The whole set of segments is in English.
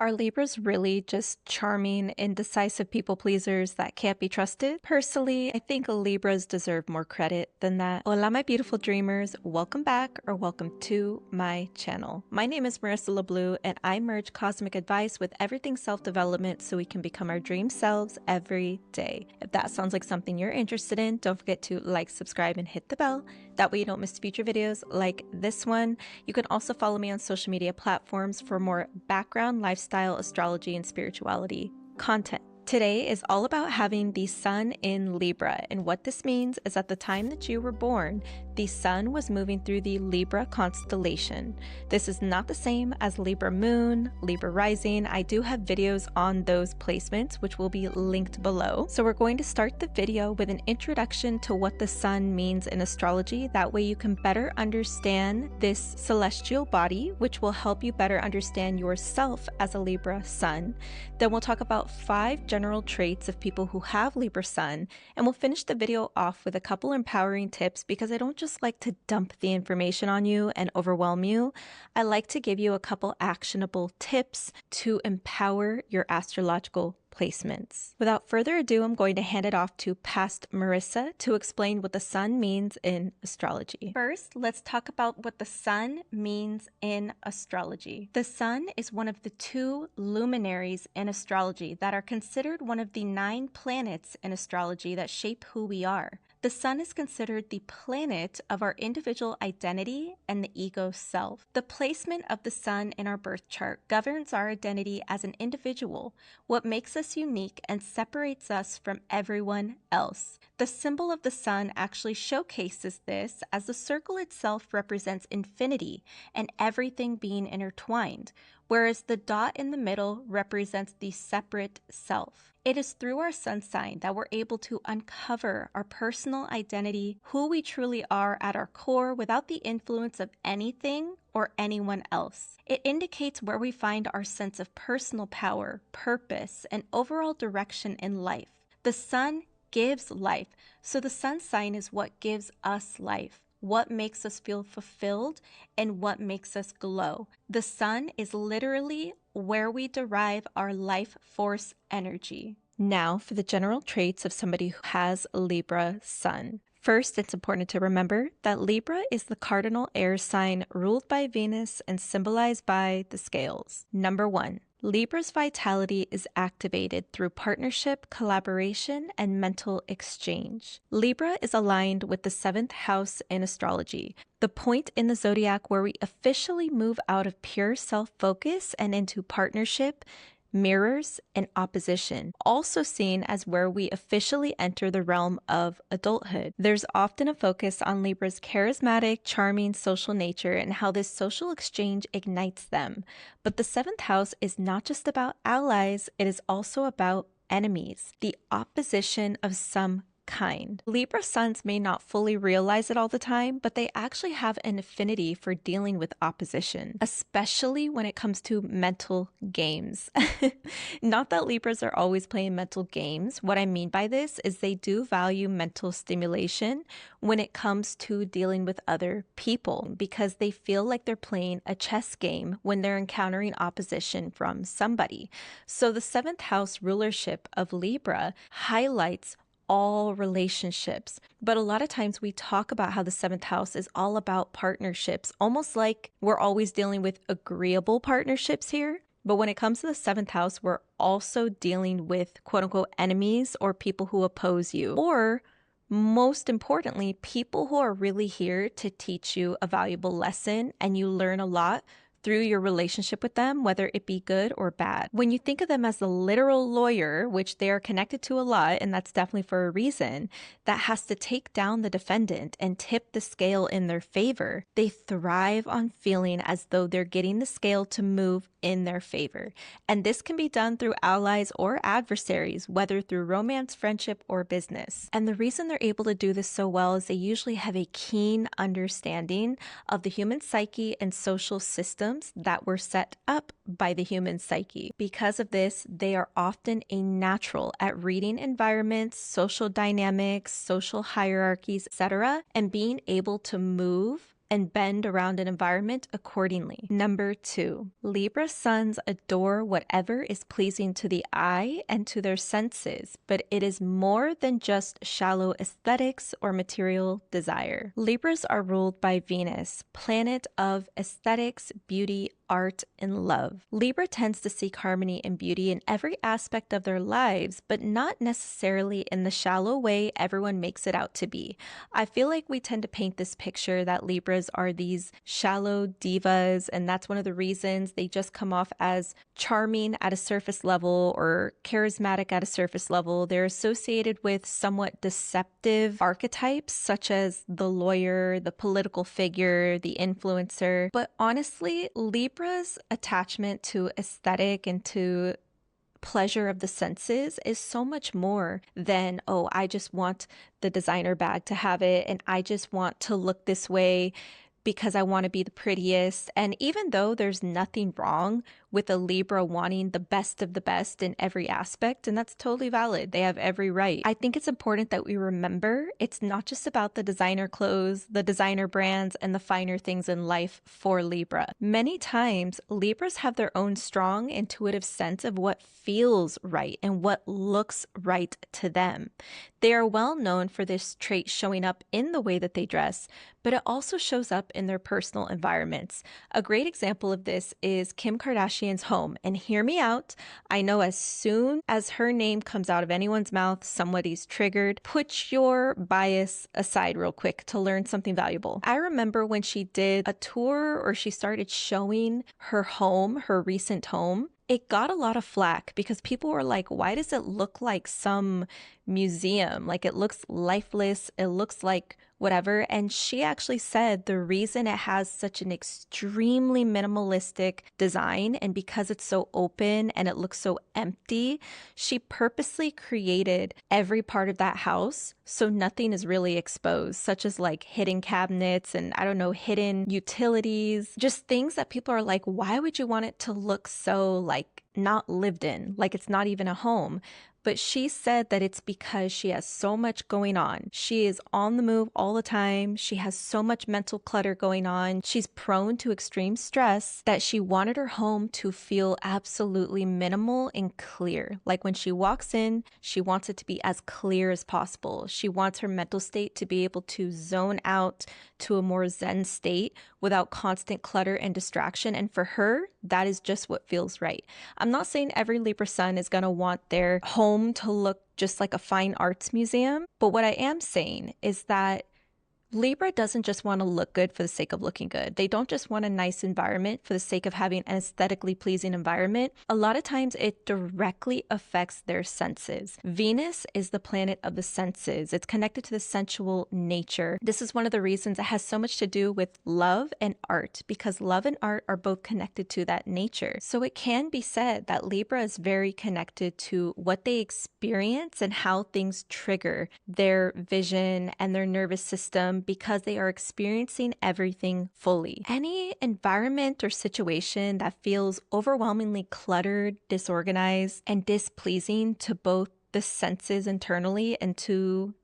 Are Libras really just charming, indecisive people pleasers that can't be trusted? Personally, I think Libras deserve more credit than that. Hola, my beautiful dreamers. Welcome back or welcome to my channel. My name is Marisa LaBlue, and I merge cosmic advice with everything self-development so we can become our dream selves every day. If that sounds like something you're interested in, don't forget to like, subscribe, and hit the bell. That way you don't miss future videos like this one. You can also follow me on social media platforms for more background, lifestyle, astrology, and spirituality content. Today is all about having the sun in Libra, and what this means is at the time that you were born, the sun was moving through the Libra constellation. This is not the same as Libra moon, Libra rising. I do have videos on those placements, which will be linked below. So we're going to start the video with an introduction to what the sun means in astrology. That way you can better understand this celestial body, which will help you better understand yourself as a Libra sun. Then we'll talk about 5 general traits of people who have Libra sun, and we'll finish the video off with a couple empowering tips because I don't just like to dump the information on you and overwhelm you. I like to give you a couple actionable tips to empower your astrological placements. Without further ado, I'm going to hand it off to past Marisa to explain what the sun means in astrology. First, let's talk about what the sun means in astrology. The sun is one of the 2 luminaries in astrology that are considered one of the 9 planets in astrology that shape who we are. The sun is considered the planet of our individual identity and the ego self. The placement of the sun in our birth chart governs our identity as an individual, what makes us unique and separates us from everyone else. The symbol of the sun actually showcases this, as the circle itself represents infinity and everything being intertwined, whereas the dot in the middle represents the separate self. It is through our sun sign that we're able to uncover our personal identity, who we truly are at our core without the influence of anything or anyone else. It indicates where we find our sense of personal power, purpose, and overall direction in life. The sun gives life, so the sun sign is what gives us life, what makes us feel fulfilled, and what makes us glow. The sun is literally where we derive our life force energy. Now for the general traits of somebody who has Libra sun. First, it's important to remember that Libra is the cardinal air sign ruled by Venus and symbolized by the scales. Number 1. Libra's vitality is activated through partnership, collaboration, and mental exchange. Libra is aligned with the 7th house in astrology, the point in the zodiac where we officially move out of pure self-focus and into partnership, mirrors, and opposition, also seen as where we officially enter the realm of adulthood. There's often a focus on Libra's charismatic, charming social nature and how this social exchange ignites them. But the 7th house is not just about allies, it is also about enemies, the opposition of some kind. Libra suns may not fully realize it all the time, but they actually have an affinity for dealing with opposition, especially when it comes to mental games. Not that Libras are always playing mental games. What I mean by this is they do value mental stimulation when it comes to dealing with other people, because they feel like they're playing a chess game when they're encountering opposition from somebody. So the 7th house rulership of Libra highlights all relationships. But a lot of times we talk about how the 7th house is all about partnerships, almost like we're always dealing with agreeable partnerships here. But when it comes to the 7th house, we're also dealing with quote unquote enemies or people who oppose you, or most importantly, people who are really here to teach you a valuable lesson and you learn a lot through your relationship with them, whether it be good or bad. When you think of them as the literal lawyer, which they are connected to a lot, and that's definitely for a reason, that has to take down the defendant and tip the scale in their favor, they thrive on feeling as though they're getting the scale to move in their favor. And this can be done through allies or adversaries, whether through romance, friendship, or business. And the reason they're able to do this so well is they usually have a keen understanding of the human psyche and social systems that were set up by the human psyche. Because of this, they are often a natural at reading environments, social dynamics, social hierarchies, etc., and being able to move and bend around an environment accordingly. Number 2, Libra suns adore whatever is pleasing to the eye and to their senses, but it is more than just shallow aesthetics or material desire. Libras are ruled by Venus, planet of aesthetics, beauty, art, and love. Libra tends to seek harmony and beauty in every aspect of their lives, but not necessarily in the shallow way everyone makes it out to be. I feel like we tend to paint this picture that Libras are these shallow divas, and that's one of the reasons they just come off as charming at a surface level or charismatic at a surface level. They're associated with somewhat deceptive archetypes such as the lawyer, the political figure, the influencer. But honestly, Libra's attachment to aesthetic and to pleasure of the senses is so much more than, oh, I just want the designer bag to have it and I just want to look this way because I want to be the prettiest. And even though there's nothing wrong with a Libra wanting the best of the best in every aspect, and that's totally valid, they have every right, I think it's important that we remember it's not just about the designer clothes, the designer brands, and the finer things in life for Libra. Many times, Libras have their own strong intuitive sense of what feels right and what looks right to them. They are well known for this trait showing up in the way that they dress, but it also shows up in their personal environments. A great example of this is Kim Kardashian's home. And hear me out, I know as soon as her name comes out of anyone's mouth, somebody's triggered. Put your bias aside real quick to learn something valuable. I remember when she did a tour or she started showing her home, her recent home, it got a lot of flack because people were like, why does it look like some museum? Like it looks lifeless. It looks like whatever. And she actually said the reason it has such an extremely minimalistic design and because it's so open and it looks so empty, she purposely created every part of that house so nothing is really exposed, such as like hidden cabinets and I don't know, hidden utilities, just things that people are like, why would you want it to look so like not lived in, like it's not even a home? But she said that it's because she has so much going on. She is on the move all the time. She has so much mental clutter going on. She's prone to extreme stress that she wanted her home to feel absolutely minimal and clear. Like when she walks in, she wants it to be as clear as possible. She wants her mental state to be able to zone out to a more zen state without constant clutter and distraction. And for her, that is just what feels right. I'm not saying every Libra sun is going to want their home to look just like a fine arts museum, but what I am saying is that Libra doesn't just want to look good for the sake of looking good. They don't just want a nice environment for the sake of having an aesthetically pleasing environment. A lot of times it directly affects their senses. Venus is the planet of the senses. It's connected to the sensual nature. This is one of the reasons it has so much to do with love and art, because love and art are both connected to that nature. So it can be said that Libra is very connected to what they experience and how things trigger their vision and their nervous system, because they are experiencing everything fully. Any environment or situation that feels overwhelmingly cluttered, disorganized, and displeasing to both the senses internally and to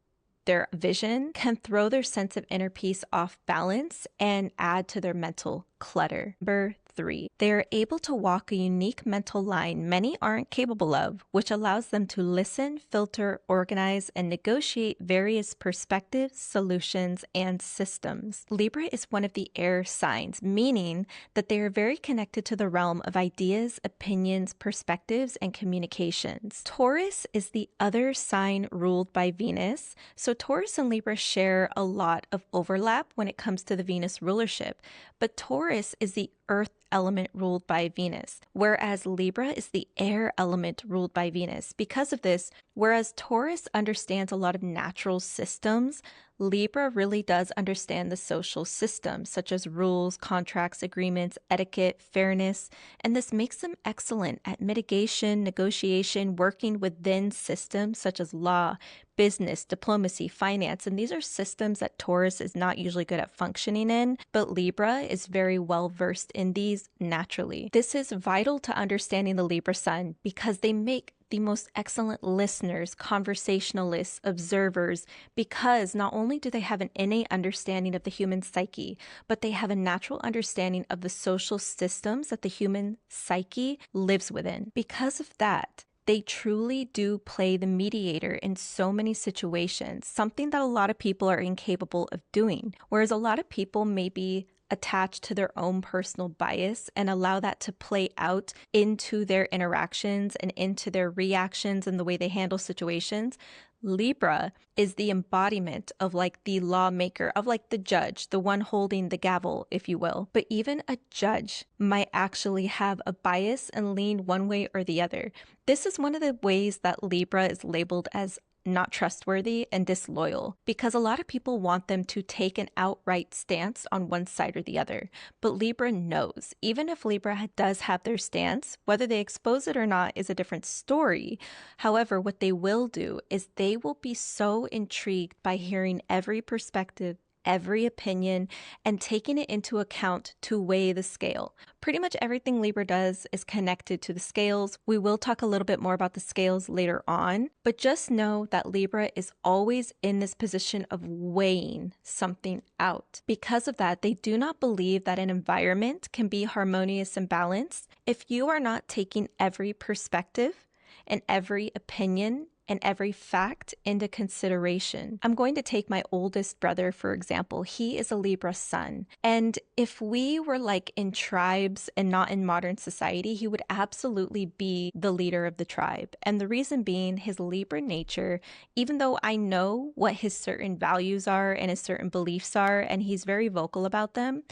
their vision can throw their sense of inner peace off balance and add to their mental clutter. Number 3, they are able to walk a unique mental line many aren't capable of, which allows them to listen, filter, organize, and negotiate various perspectives, solutions, and systems. Libra is one of the air signs, meaning that they are very connected to the realm of ideas, opinions, perspectives, and communications. Taurus is the other sign ruled by Venus, so Taurus and Libra share a lot of overlap when it comes to the Venus rulership, but Taurus is the earth element ruled by Venus, whereas Libra is the air element ruled by Venus. Because of this, whereas Taurus understands a lot of natural systems, Libra really does understand the social systems, such as rules, contracts, agreements, etiquette, fairness, and this makes them excellent at mitigation, negotiation, working within systems such as law, business, diplomacy, finance, and these are systems that Taurus is not usually good at functioning in, but Libra is very well versed in these naturally. This is vital to understanding the Libra sun because they make the most excellent listeners, conversationalists, observers, because not only do they have an innate understanding of the human psyche, but they have a natural understanding of the social systems that the human psyche lives within. Because of that, they truly do play the mediator in so many situations, something that a lot of people are incapable of doing. Whereas a lot of people may be attached to their own personal bias and allow that to play out into their interactions and into their reactions and the way they handle situations. Libra is the embodiment of like the lawmaker, of like the judge, the one holding the gavel, if you will. But even a judge might actually have a bias and lean one way or the other. This is one of the ways that Libra is labeled as not trustworthy and disloyal, because a lot of people want them to take an outright stance on one side or the other. But Libra knows, even if Libra does have their stance, whether they expose it or not is a different story. However, what they will do is they will be so intrigued by hearing every perspective, every opinion, and taking it into account to weigh the scale. Pretty much everything Libra does is connected to the scales. We will talk a little bit more about the scales later on, but just know that Libra is always in this position of weighing something out. Because of that, they do not believe that an environment can be harmonious and balanced if you are not taking every perspective and every opinion and every fact into consideration. I'm going to take my oldest brother, for example. He is a Libra sun. And if we were like in tribes and not in modern society, he would absolutely be the leader of the tribe. And the reason being his Libra nature, even though I know what his certain values are and his certain beliefs are, and he's very vocal about them,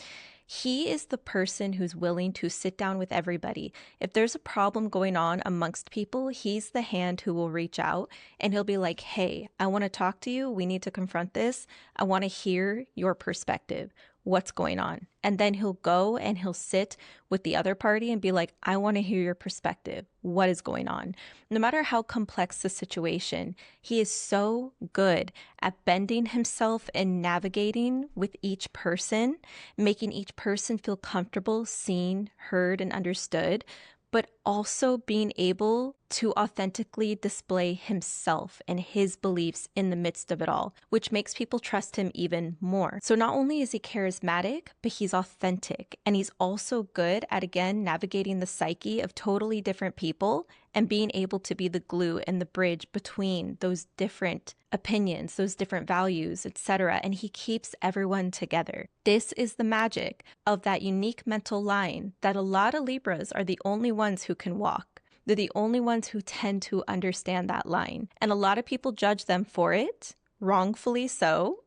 he is the person who's willing to sit down with everybody. If there's a problem going on amongst people, he's the hand who will reach out and he'll be like, hey, I want to talk to you. We need to confront this. I want to hear your perspective. What's going on? And then he'll go and he'll sit with the other party and be like, I want to hear your perspective. What is going on? No matter how complex the situation, he is so good at bending himself and navigating with each person, making each person feel comfortable, seen, heard, and understood, but also being able to authentically display himself and his beliefs in the midst of it all, which makes people trust him even more. So not only is he charismatic, but he's authentic. And he's also good at, again, navigating the psyche of totally different people and being able to be the glue and the bridge between those different opinions, those different values, etc. And he keeps everyone together. This is the magic of that unique mental line that a lot of Libras are the only ones who can walk. They're the only ones who tend to understand that line. And a lot of people judge them for it, wrongfully so.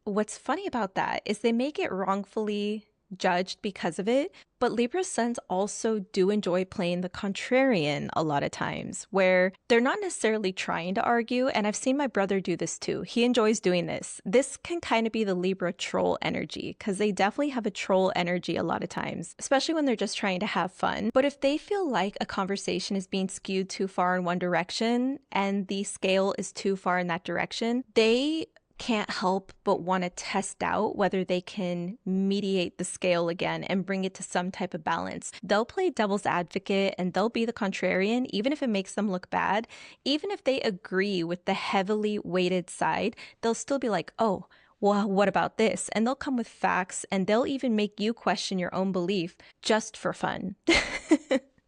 What's funny about that is they may get wrongfully judged because of it, but Libra suns also do enjoy playing the contrarian a lot of times, where they're not necessarily trying to argue, and I've seen my brother do this too. He enjoys doing this. This can kind of be the Libra troll energy, because they definitely have a troll energy a lot of times, especially when they're just trying to have fun. But if they feel like a conversation is being skewed too far in one direction, and the scale is too far in that direction, they can't help but want to test out whether they can mediate the scale again and bring it to some type of balance. They'll play devil's advocate and they'll be the contrarian, even if it makes them look bad. Even if they agree with the heavily weighted side, they'll still be like, oh, well, what about this? And they'll come with facts and they'll even make you question your own belief just for fun.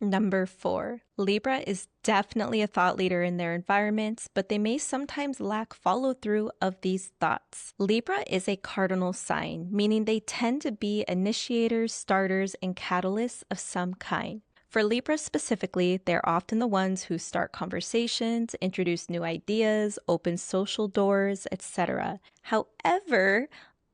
Number 4, Libra is definitely a thought leader in their environments, but they may sometimes lack follow through of these thoughts. Libra is a cardinal sign, meaning they tend to be initiators, starters, and catalysts of some kind. For Libra specifically, they're often the ones who start conversations, introduce new ideas, open social doors, etc. However,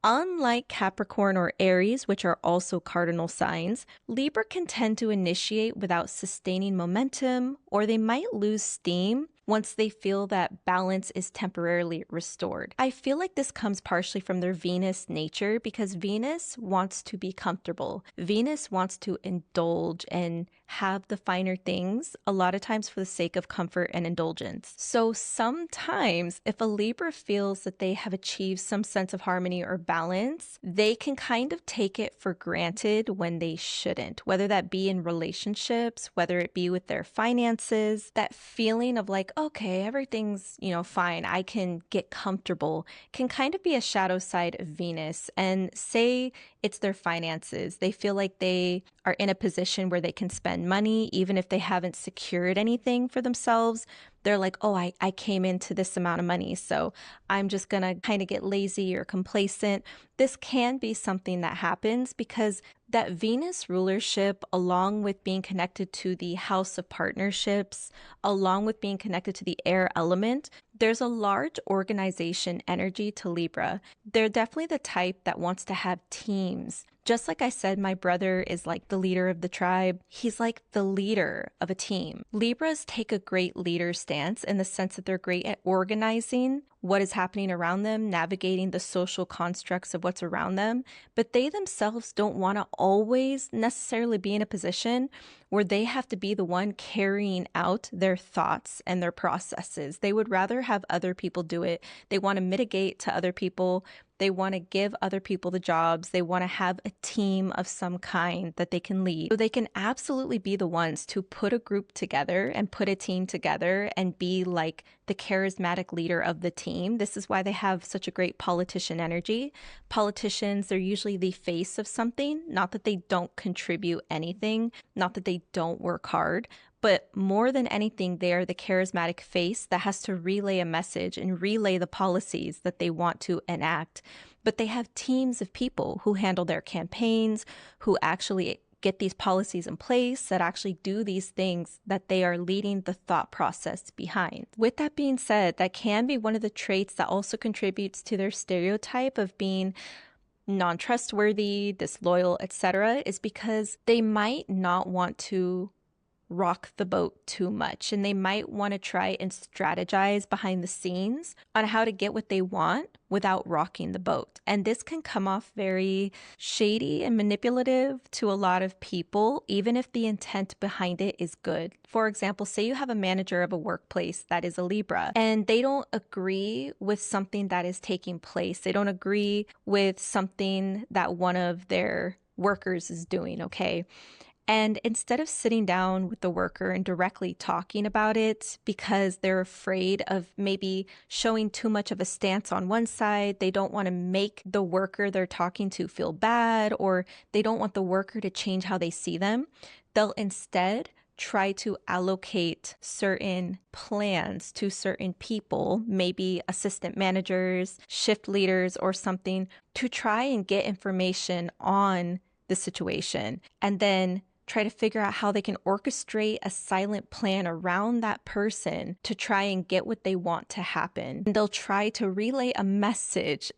unlike Capricorn or Aries, which are also cardinal signs, Libra can tend to initiate without sustaining momentum, or they might lose steam once they feel that balance is temporarily restored. I feel like this comes partially from their Venus nature, because Venus wants to be comfortable. Venus wants to indulge and have the finer things, a lot of times for the sake of comfort and indulgence. So sometimes if a Libra feels that they have achieved some sense of harmony or balance, they can kind of take it for granted when they shouldn't, whether that be in relationships, whether it be with their finances. That feeling of like, okay, everything's, fine, I can get comfortable, can kind of be a shadow side of Venus. And say it's their finances. They feel like they are in a position where they can spend money, even if they haven't secured anything for themselves. They're like, oh, I came into this amount of money, so I'm just gonna kind of get lazy or complacent. This can be something that happens because that Venus rulership, along with being connected to the house of partnerships, along with being connected to the air element, there's a large organization energy to Libra. They're definitely the type that wants to have teams. Just like I said, my brother is like the leader of the tribe. He's like the leader of a team. Libras take a great leader stance in the sense that they're great at organizing what is happening around them, navigating the social constructs of what's around them, but they themselves don't want to always necessarily be in a position where they have to be the one carrying out their thoughts and their processes. They would rather have other people do it. They want to mitigate to other people. They want to give other people the jobs. They want to have a team of some kind that they can lead. So they can absolutely be the ones to put a group together and put a team together and be like the charismatic leader of the team. This is why they have such a great politician energy. Politicians, they're usually the face of something. Not that they don't contribute anything, not that they don't work hard, but more than anything, they are the charismatic face that has to relay a message and relay the policies that they want to enact. But they have teams of people who handle their campaigns, who actually get these policies in place, that actually do these things that they are leading the thought process behind. With that being said, that can be one of the traits that also contributes to their stereotype of being non-trustworthy, disloyal, etc., is because they might not want to rock the boat too much, and they might want to try and strategize behind the scenes on how to get what they want without rocking the boat. And this can come off very shady and manipulative to a lot of people, even if the intent behind it is good. For example, say you have a manager of a workplace that is a Libra and they don't agree with something that is taking place. They don't agree with something that one of their workers is doing, okay? And instead of sitting down with the worker and directly talking about it because they're afraid of maybe showing too much of a stance on one side, they don't want to make the worker they're talking to feel bad, or they don't want the worker to change how they see them, they'll instead try to allocate certain plans to certain people, maybe assistant managers, shift leaders, or something, to try and get information on the situation, and then try to figure out how they can orchestrate a silent plan around that person to try and get what they want to happen. And they'll try to relay a message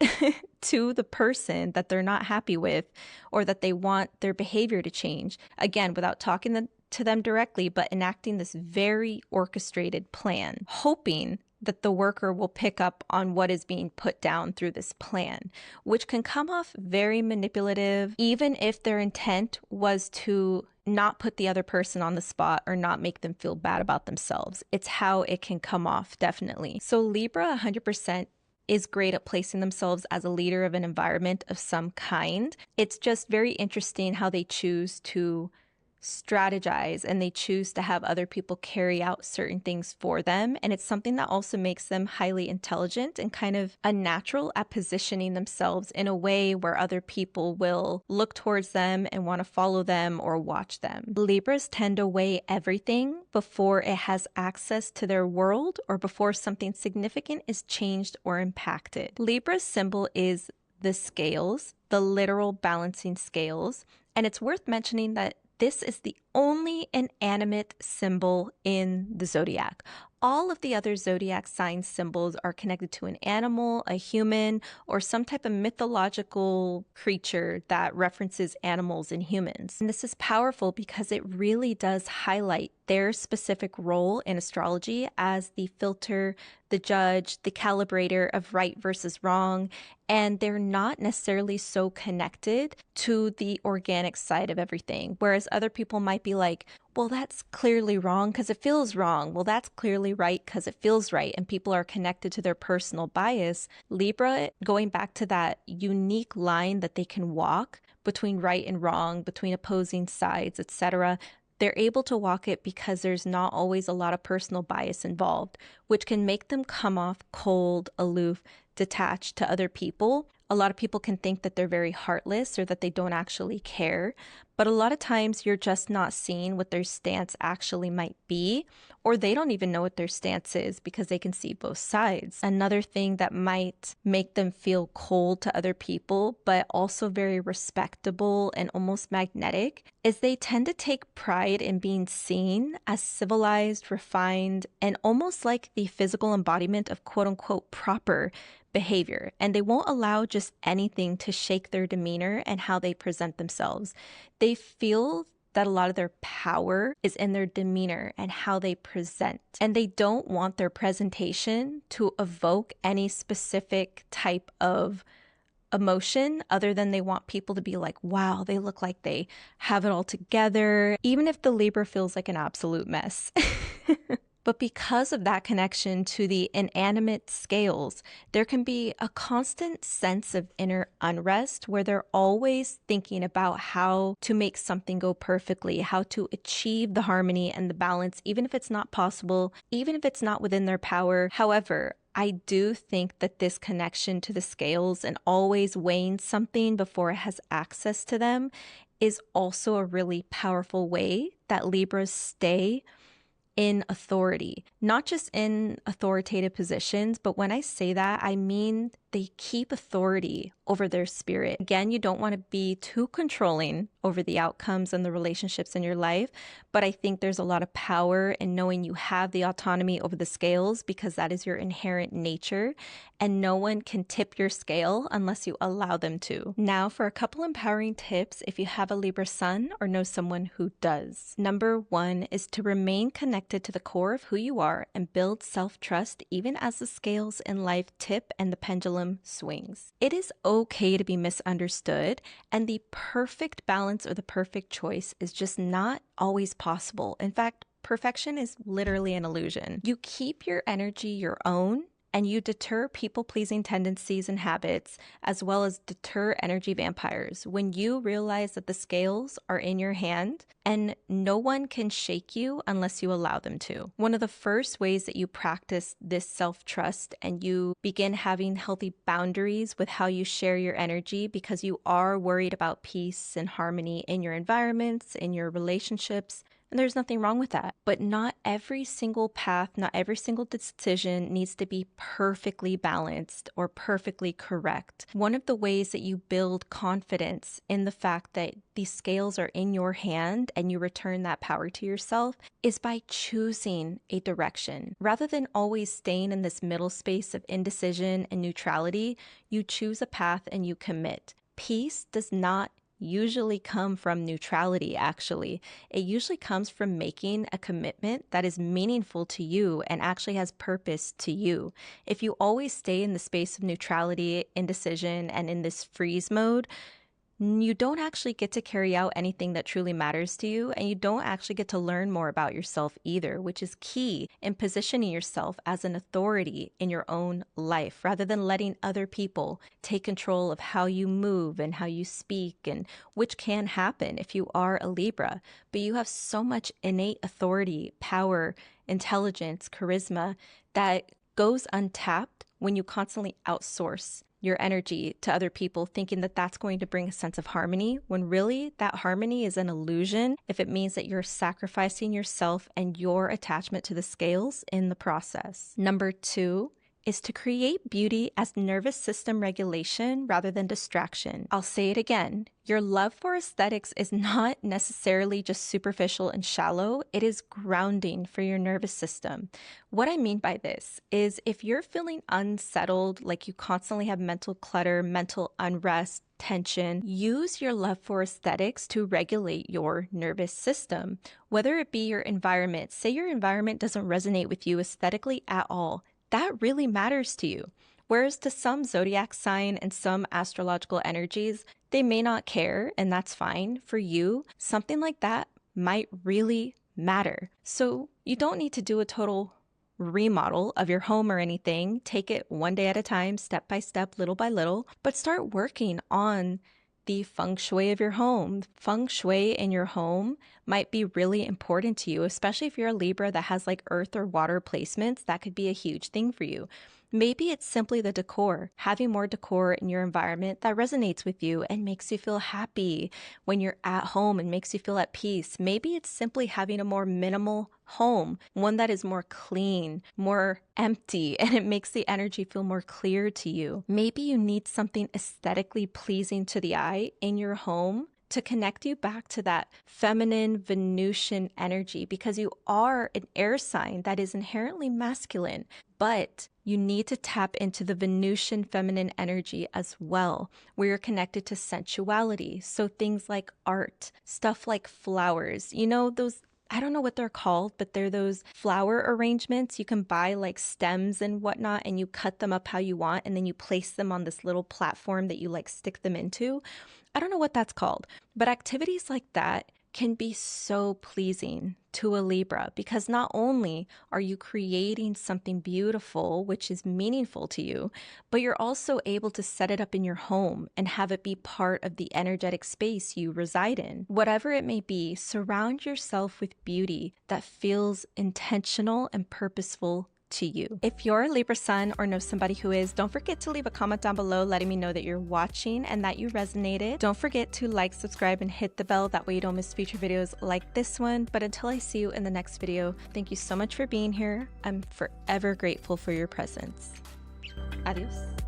to the person that they're not happy with, or that they want their behavior to change. Again, without talking to them directly, but enacting this very orchestrated plan, hoping that the worker will pick up on what is being put down through this plan, which can come off very manipulative, even if their intent was to not put the other person on the spot or not make them feel bad about themselves. It's how it can come off, definitely. So Libra 100% is great at placing themselves as a leader of an environment of some kind. It's just very interesting how they choose to strategize and they choose to have other people carry out certain things for them. And it's something that also makes them highly intelligent and kind of unnatural at positioning themselves in a way where other people will look towards them and want to follow them or watch them. Libras tend to weigh everything before it has access to their world or before something significant is changed or impacted. Libra's symbol is the scales, the literal balancing scales. And it's worth mentioning that this is the only inanimate symbol in the zodiac. All of the other zodiac sign symbols are connected to an animal, a human, or some type of mythological creature that references animals and humans. And this is powerful because it really does highlight their specific role in astrology as the filter the judge, the calibrator of right versus wrong, and they're not necessarily so connected to the organic side of everything. Whereas other people might be like, well, that's clearly wrong because it feels wrong. Well, that's clearly right because it feels right. And people are connected to their personal bias. Libra, going back to that unique line that they can walk between right and wrong, between opposing sides, etc., they're able to walk it because there's not always a lot of personal bias involved, which can make them come off cold, aloof, detached to other people. A lot of people can think that they're very heartless or that they don't actually care, but a lot of times you're just not seeing what their stance actually might be, or they don't even know what their stance is because they can see both sides. Another thing that might make them feel cold to other people, but also very respectable and almost magnetic, is they tend to take pride in being seen as civilized, refined, and almost like the physical embodiment of quote unquote proper behavior. And they won't allow just anything to shake their demeanor and how they present themselves. They feel that a lot of their power is in their demeanor and how they present. And they don't want their presentation to evoke any specific type of emotion other than they want people to be like, wow, they look like they have it all together, even if the Libra feels like an absolute mess. But because of that connection to the inanimate scales, there can be a constant sense of inner unrest where they're always thinking about how to make something go perfectly, how to achieve the harmony and the balance, even if it's not possible, even if it's not within their power. However, I do think that this connection to the scales and always weighing something before it has access to them is also a really powerful way that Libras stay in authority, not just in authoritative positions, but when I say that, I mean they keep authority over their spirit. Again, you don't want to be too controlling over the outcomes and the relationships in your life, but I think there's a lot of power in knowing you have the autonomy over the scales because that is your inherent nature, and no one can tip your scale unless you allow them to. Now for a couple empowering tips if you have a Libra sun or know someone who does. Number one is to remain connected to the core of who you are and build self-trust even as the scales in life tip and the pendulum swings. It is okay to be misunderstood, and the perfect balance or the perfect choice is just not always possible. In fact, perfection is literally an illusion. You keep your energy your own, and you deter people-pleasing tendencies and habits, as well as deter energy vampires when you realize that the scales are in your hand and no one can shake you unless you allow them to. One of the first ways that you practice this self-trust and you begin having healthy boundaries with how you share your energy because you are worried about peace and harmony in your environments, in your relationships, and there's nothing wrong with that. But not every single path, not every single decision needs to be perfectly balanced or perfectly correct. One of the ways that you build confidence in the fact that these scales are in your hand and you return that power to yourself is by choosing a direction. Rather than always staying in this middle space of indecision and neutrality, you choose a path and you commit. Peace does not usually come from neutrality, actually. It usually comes from making a commitment that is meaningful to you and actually has purpose to you. If you always stay in the space of neutrality, indecision, and in this freeze mode, you don't actually get to carry out anything that truly matters to you, and you don't actually get to learn more about yourself either, which is key in positioning yourself as an authority in your own life, rather than letting other people take control of how you move and how you speak, and which can happen if you are a Libra. But you have so much innate authority, power, intelligence, charisma that goes untapped when you constantly outsource your energy to other people, thinking that that's going to bring a sense of harmony, when really that harmony is an illusion if it means that you're sacrificing yourself and your attachment to the scales in the process. Number two is to create beauty as nervous system regulation rather than distraction. I'll say it again. Your love for aesthetics is not necessarily just superficial and shallow. It is grounding for your nervous system. What I mean by this is if you're feeling unsettled, like you constantly have mental clutter, mental unrest, tension, use your love for aesthetics to regulate your nervous system. Whether it be your environment, say your environment doesn't resonate with you aesthetically at all. that really matters to you. Whereas to some zodiac sign and some astrological energies, they may not care, and that's fine. For you, something like that might really matter. So you don't need to do a total remodel of your home or anything. Take it one day at a time, step by step, little by little, but start working on the feng shui of your home. Feng shui in your home might be really important to you, especially if you're a Libra that has like earth or water placements. That could be a huge thing for you. Maybe it's simply the decor, having more decor in your environment that resonates with you and makes you feel happy when you're at home and makes you feel at peace. Maybe it's simply having a more minimal home, one that is more clean, more empty, and it makes the energy feel more clear to you. Maybe you need something aesthetically pleasing to the eye in your home to connect you back to that feminine Venusian energy, because you are an air sign that is inherently masculine, but you need to tap into the Venusian feminine energy as well, where you're connected to sensuality. So things like art, stuff like flowers, you know, those, I don't know what they're called, but they're those flower arrangements. You can buy like stems and whatnot, and you cut them up how you want, and then you place them on this little platform that you like stick them into. I don't know what that's called, but activities like that can be so pleasing to a Libra, because not only are you creating something beautiful, which is meaningful to you, but you're also able to set it up in your home and have it be part of the energetic space you reside in. Whatever it may be, surround yourself with beauty that feels intentional and purposeful to you. If you're a Libra sun or know somebody who is, don't forget to leave a comment down below letting me know that you're watching and that you resonated. Don't forget to like, subscribe, and hit the bell. That way you don't miss future videos like this one. But until I see you in the next video, thank you so much for being here. I'm forever grateful for your presence. Adios.